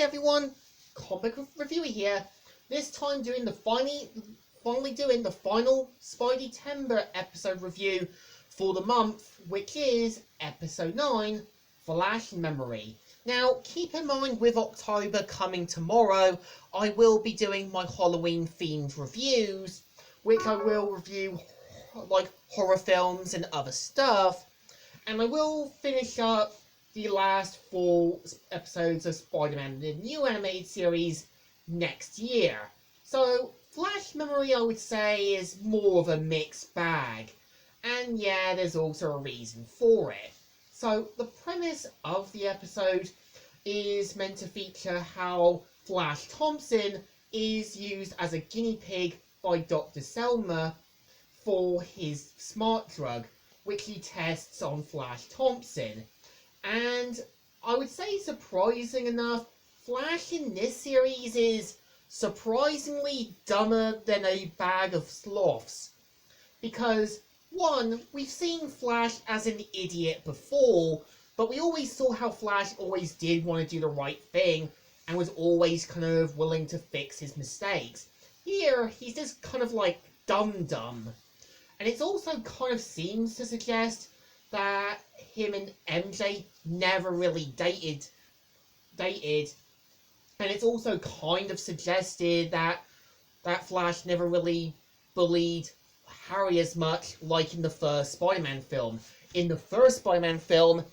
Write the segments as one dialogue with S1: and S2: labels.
S1: everyone, Comic Reviewer here. This time doing the finally doing the final Spidey-tember episode review for the month, which is episode 9, Flash Memory. Now, keep in mind with October coming tomorrow, I will be doing my Halloween themed reviews, which I will review like horror films and other stuff, and I will finish up the last 4 episodes of Spider-Man, the new animated series, next year. So, Flash Memory, I would say, is more of a mixed bag. And yeah, there's also a reason for it. So, the premise of the episode is meant to feature how Flash Thompson is used as a guinea pig by Dr. Selma for his smart drug, which he tests on Flash Thompson. And I would say, surprising enough, Flash in this series is surprisingly dumber than a bag of sloths. Because, one, we've seen Flash as an idiot before, but we always saw how Flash always did want to do the right thing and was always kind of willing to fix his mistakes. Here, he's just kind of like dumb. And it also kind of seems to suggest that him and MJ never really dated, and it's also kind of suggested that Flash never really bullied Harry as much, like in the first Spider-Man film. In the first Spider-Man film,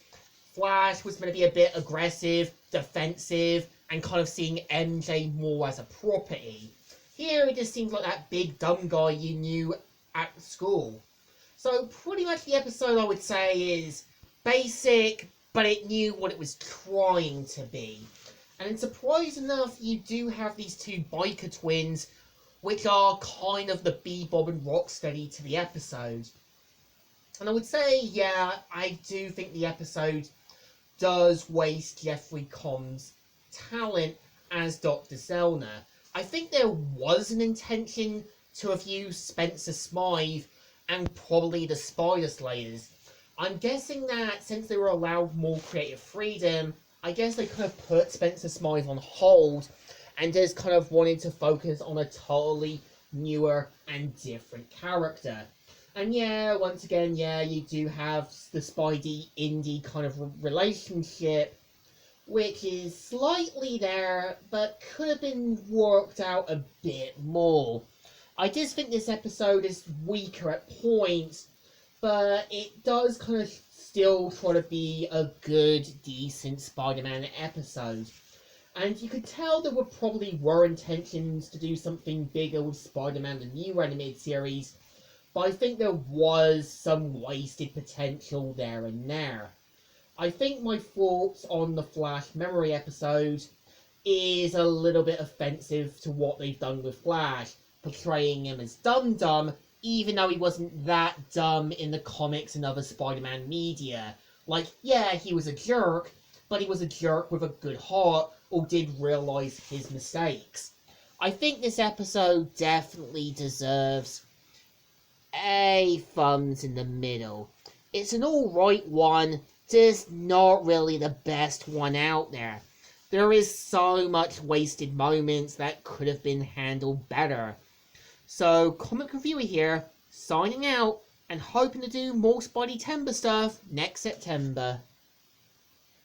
S1: Flash was meant to be a bit aggressive, defensive, and kind of seeing MJ more as a property. Here, it just seems like that big dumb guy you knew at school. So pretty much the episode, I would say, is basic, but it knew what it was trying to be. And surprising enough, you do have these 2 biker twins, which are kind of the Bebop and Rocksteady to the episode. And I would say, yeah, I do think the episode does waste Jeffrey Combs' talent as Dr. Zellner. I think there was an intention to have used Spencer Smythe and probably the Spider Slayers. I'm guessing that since they were allowed more creative freedom, I guess they could have put Spencer Smythe on hold and just kind of wanted to focus on a totally newer and different character. And yeah, once again, yeah, you do have the Spidey-Indy kind of relationship, which is slightly there, but could have been worked out a bit more. I just think this episode is weaker at points, but it does kind of still try to be a good, decent Spider-Man episode. And you could tell there probably were intentions to do something bigger with Spider-Man, the new animated series, but I think there was some wasted potential there and there. I think my thoughts on the Flash Memory episode is a little bit offensive to what they've done with Flash, portraying him as dumb, even though he wasn't that dumb in the comics and other Spider-Man media. Like, yeah, he was a jerk, but he was a jerk with a good heart, or did realise his mistakes. I think this episode definitely deserves a thumbs in the middle. It's an alright one, just not really the best one out there. There is so much wasted moments that could have been handled better. So, Comic Reviewer here, signing out, and hoping to do more Spidey-tember stuff next September.